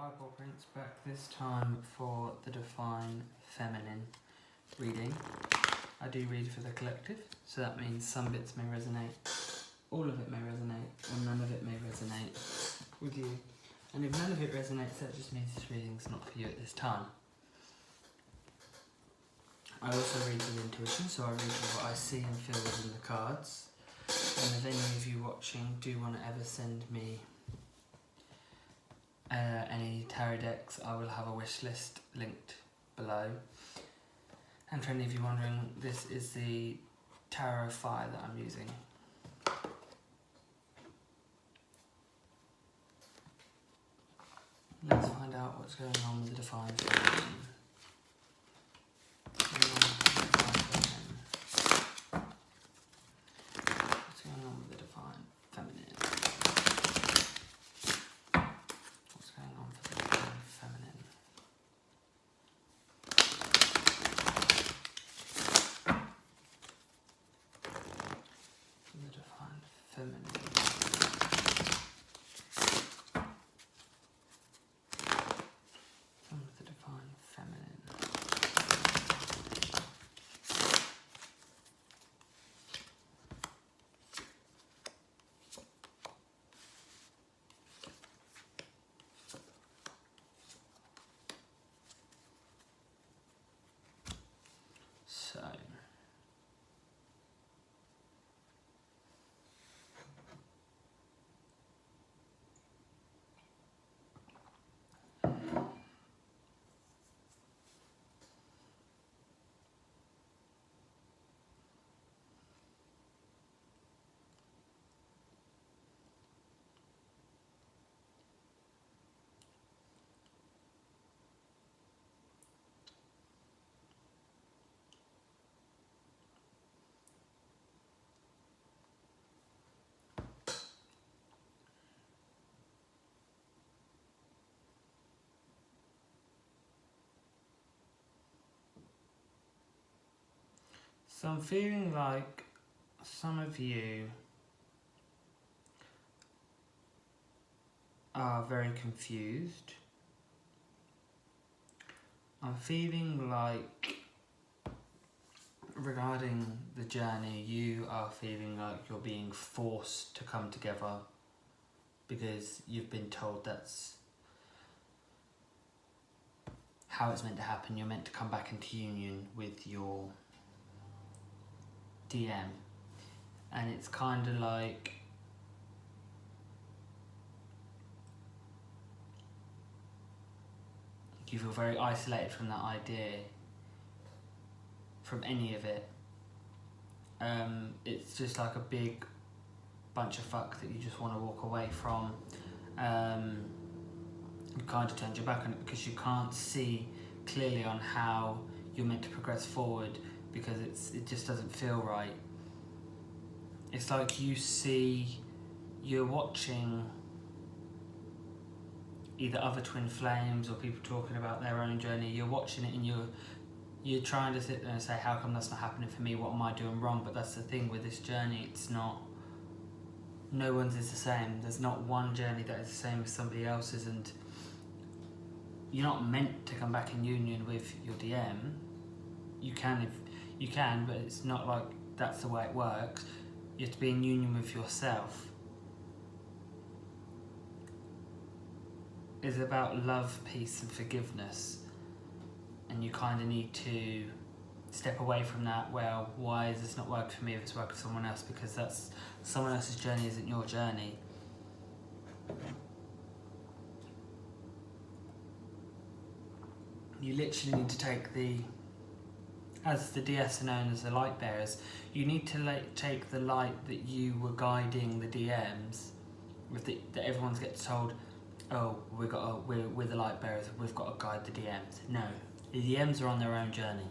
Cardboard Prince back this time for the Define Feminine reading. I do read for the collective, so that means some bits may resonate, all of it may resonate, or none of it may resonate with you. And if none of it resonates, that just means this reading's not for you at this time. I also read with intuition, so I read what I see and feel within the cards. And if any of you watching do want to ever send me any tarot decks, I will have a wish list linked below. And for any of you wondering, this is the tarot fire that I'm using. Let's find out what's going on with the Define Feminine. What's going on with the Define Feminine? What's going on with the Define Feminine? The Define Feminine. Some of the Define Feminine. So, So I'm feeling like some of you are very confused. I'm feeling like regarding the journey, you are feeling like you're being forced to come together because you've been told that's how it's meant to happen. You're meant to come back into union with your DM, and it's kind of like you feel very isolated from that idea, from any of it. It's just like a big bunch of fuck that you just want to walk away from. You kind of turned your back on it because you can't see clearly on how you're meant to progress forward, because it just doesn't feel right. It's like you're watching either other twin flames or people talking about their own journey. You're watching it and you're trying to sit there and say, how come that's not happening for me? What am I doing wrong? But that's the thing with this journey, it's not, no one's is the same. There's not one journey that is the same as somebody else's, and you're not meant to come back in union with your DM. You can if you can, but it's not like that's the way it works. You have to be in union with yourself. It's about love, peace and forgiveness, and you kind of need to step away from that. Well, why is this not working for me if it's working for someone else? Because that's someone else's journey isn't your journey. You literally need to take as the DS are known as the light bearers, you need to take the light that you were guiding the DMs with that everyone's gets told, oh, we're the light bearers, we've got to guide the DMs. No, the DMs are on their own journey.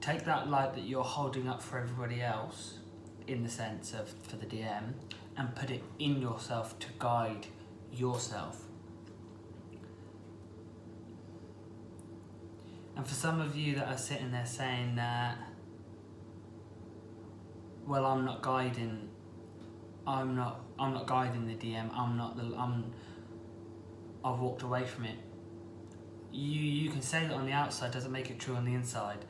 Take that light that you're holding up for everybody else, in the sense of for the DM, and put it in yourself to guide yourself. And for some of you that are sitting there saying that, well, I'm not guiding the DM. I've walked away from it. You can say that on the outside, doesn't make it true on the inside.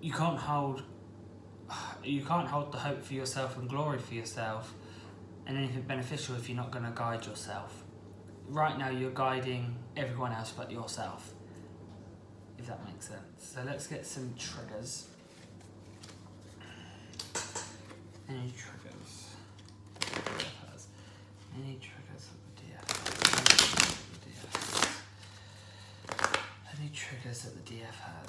You can't hold the hope for yourself and glory for yourself and anything beneficial if you're not going to guide yourself. Right now you're guiding everyone else but yourself, if that makes sense. So let's get some triggers. Any triggers? Any triggers at the DF? Any triggers that the DF has?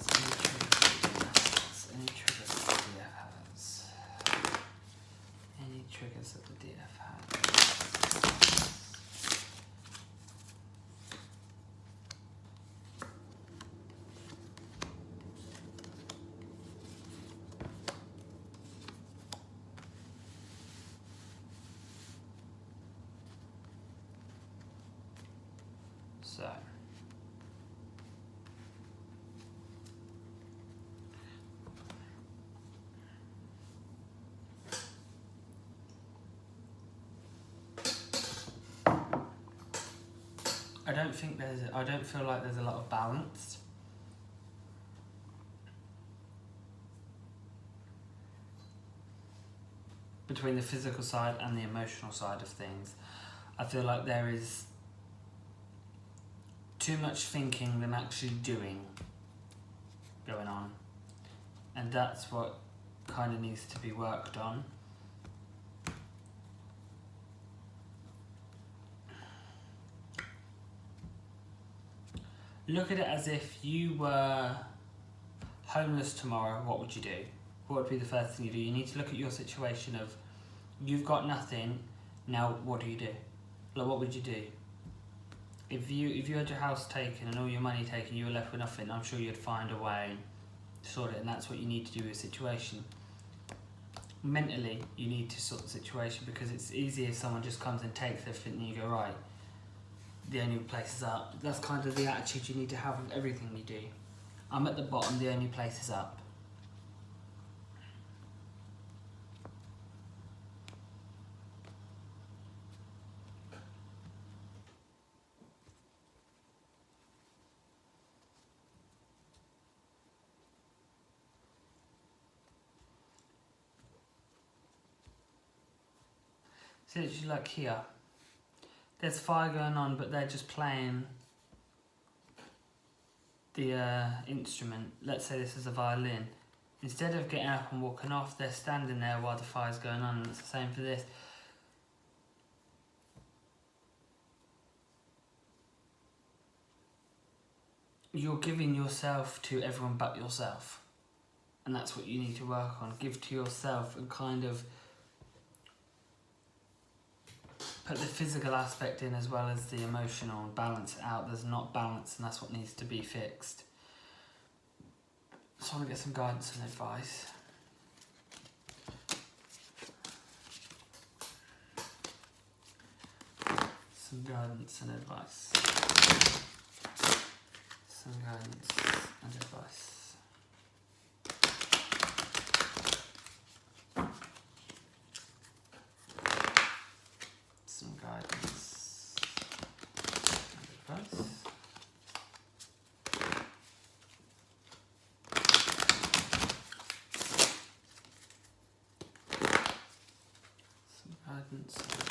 Any triggers that the DF has? Any triggers that the DF has? So, I don't feel like there's a lot of balance. Between the physical side and the emotional side of things. I feel like there is too much thinking than actually doing going on, and that's what kind of needs to be worked on. Look at it as if you were homeless tomorrow. What would you do? What would be the first thing you do? You need to look at your situation of, you've got nothing, now what do you do? Like, what would you do? If you had your house taken and all your money taken, you were left with nothing, I'm sure you'd find a way to sort it, and that's what you need to do with your situation. Mentally, you need to sort the situation, because it's easy if someone just comes and takes everything and you go, right, the only place is up. That's kind of the attitude you need to have with everything you do. I'm at the bottom, the only place is up. So it's just like here. There's fire going on, but they're just playing the instrument. Let's say this is a violin. Instead of getting up and walking off, they're standing there while the fire's going on, and it's the same for this. You're giving yourself to everyone but yourself. And that's what you need to work on. Give to yourself and kind of put the physical aspect in as well as the emotional, and balance it out. There's not balance, and that's what needs to be fixed. So I want to get some guidance and advice. Some guidance and advice. Some guidance and advice. Some guidance and advice. Some guidance and advice.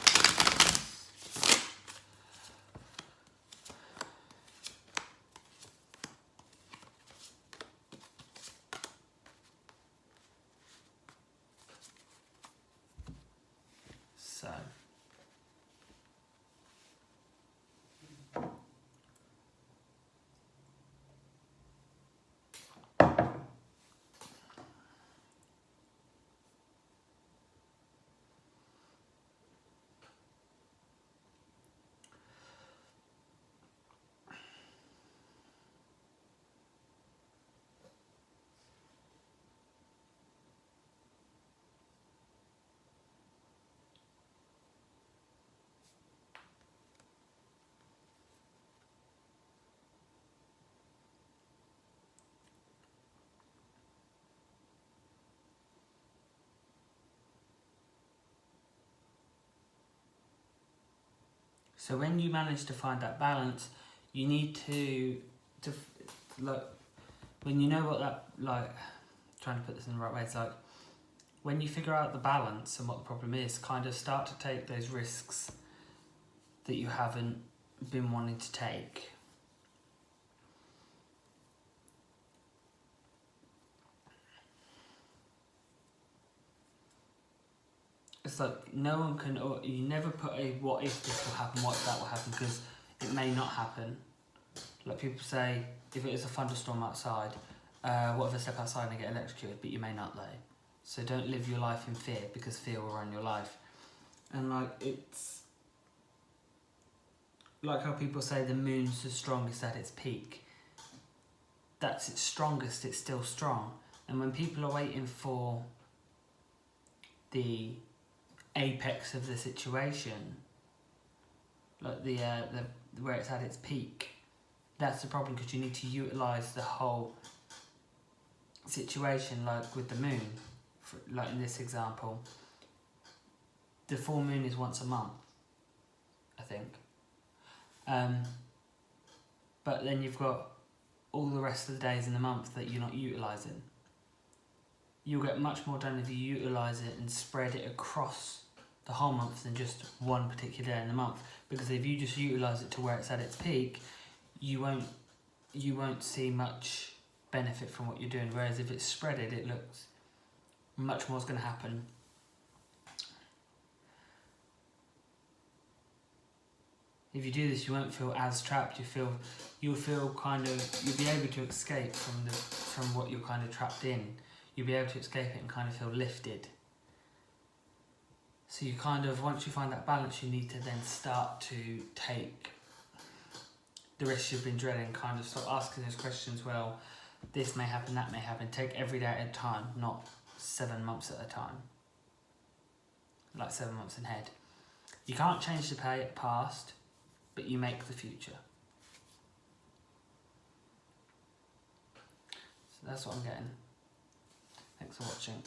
So when you manage to find that balance, you need to like, when you know what that, like, trying to put this in the right way, it's like, when you figure out the balance and what the problem is, kind of start to take those risks that you haven't been wanting to take. It's like no one can, or you never put a what if this will happen, what if that will happen, because it may not happen. Like people say, if it is a thunderstorm outside, what if I step outside and I get electrocuted? But you may not though. So don't live your life in fear, because fear will run your life. And like, it's like how people say the moon's the strongest at its peak. That's its strongest, it's still strong. And when people are waiting for the apex of the situation, like the where it's at its peak, that's the problem, because you need to utilise the whole situation. Like with the moon, like in this example, the full moon is once a month, I think. But then you've got all the rest of the days in the month that you're not utilising. You'll get much more done if you utilise it and spread it across the whole month than just one particular day in the month. Because if you just utilise it to where it's at its peak, you won't see much benefit from what you're doing. Whereas if it's spreaded, it looks much more is going to happen. If you do this, you won't feel as trapped. You'll feel kind of, you'll be able to escape from what you're kind of trapped in. You'll be able to escape it and kind of feel lifted. So you kind of, once you find that balance, you need to then start to take the risks you've been dreading, kind of start asking those questions. Well, this may happen, that may happen. Take every day at a time, not 7 months at a time. Like 7 months ahead. You can't change the past, but you make the future. So that's what I'm getting. Thanks for watching.